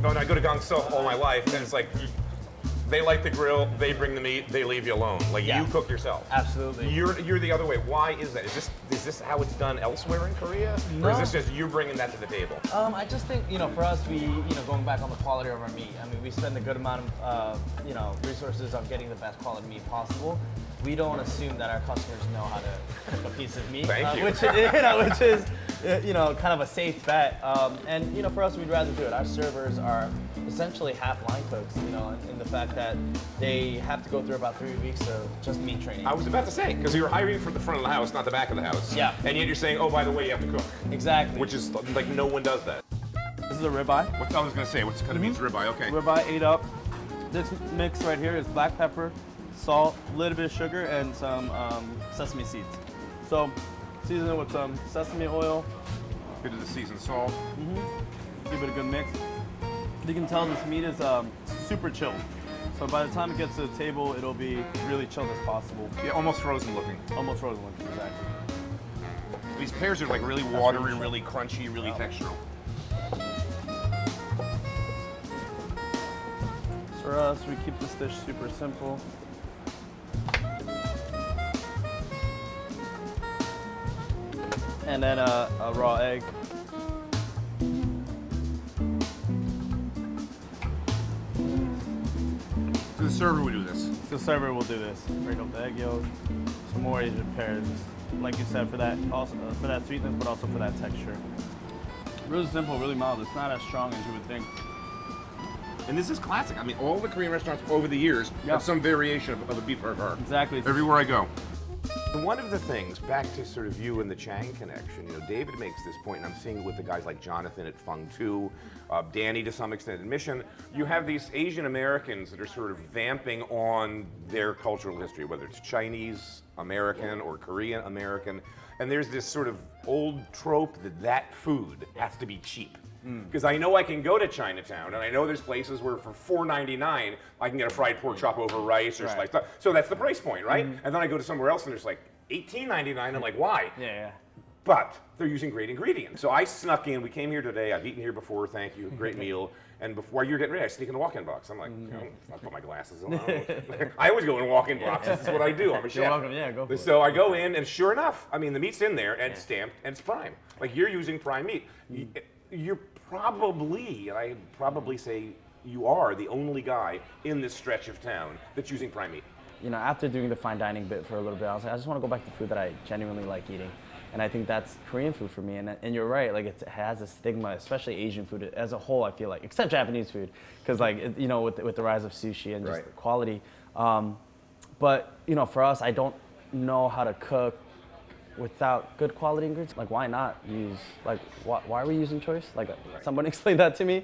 and I go to Gangso all my life, and it's like, they light the grill, they bring the meat, they leave you alone. Like you cook yourself. Absolutely. You're the other way. Why is that? Is this how it's done elsewhere in Korea? No. Or is this just you bringing that to the table? I just think, for us, we, going back on the quality of our meat, I mean, we spend a good amount of, resources on getting the best quality meat possible. We don't assume that our customers know how to cook a piece of meat, Thank you. which is, kind of a safe bet. And for us, we'd rather do it. Our servers are essentially half line cooks, in the fact that they have to go through about 3 weeks of just meat training. I was about to say, because you're hiring for the front of the house, not the back of the house. Yeah. And yet you're saying, oh, by the way, you have to cook. Exactly. Which is like no one does that. This is a ribeye. I was going to say, what's kind of meat's ribeye? Okay. Ribeye ate up. This mix right here is black pepper, salt, a little bit of sugar, and some sesame seeds. So season it with some sesame oil. Bit of the seasoned salt. Give it a good mix. You can tell this meat is super chilled. So by the time it gets to the table, it'll be really chilled as possible. Yeah, almost frozen looking. Almost frozen looking, exactly. These pears are like really watery, really crunchy, really textural. For us, we keep this dish super simple. And then a raw egg. The server would do this. The server will do this. Break up the egg yolk, some more Asian pears, like you said, for that sweetness, but also for that texture. Really simple, really mild. It's not as strong as you would think. And this is classic. I mean, all the Korean restaurants over the years have some variation of a beef tartare. Exactly. Everywhere I go. One of the things, back to sort of you and the Chang connection, David makes this point, and I'm seeing it with the guys like Jonathan at Fung Tu, Danny to some extent at Mission. You have these Asian Americans that are sort of vamping on their cultural history, whether it's Chinese American or Korean American, and there's this sort of old trope that food has to be cheap. Because I know I can go to Chinatown, and I know there's places where for $4.99 I can get a fried pork chop over rice or sliced up. So that's the price point, right? And then I go to somewhere else and there's like $18.99. I'm like, why? Yeah. But they're using great ingredients. So I snuck in. We came here today. I've eaten here before. Thank you. Great meal. And before you're getting ready, I sneak in the walk-in box. I'm like, I'll put my glasses on. I always go in walk-in boxes. This is what I do. I'm a chef. You're welcome. Yeah, go for it. So I go in, and sure enough, I mean, the meat's in there, and it's stamped, and it's prime. Like, you're using prime meat. You're probably, and I probably say you are the only guy in this stretch of town that's using prime meat. After doing the fine dining bit for a little bit, I was like, I just want to go back to food that I genuinely like eating. And I think that's Korean food for me. And you're right, like it has a stigma, especially Asian food as a whole, I feel like, except Japanese food. Because with the rise of sushi and just the quality. But, for us, I don't know how to cook without good quality ingredients. Like, why not use, why are we using choice? Like, someone explained that to me.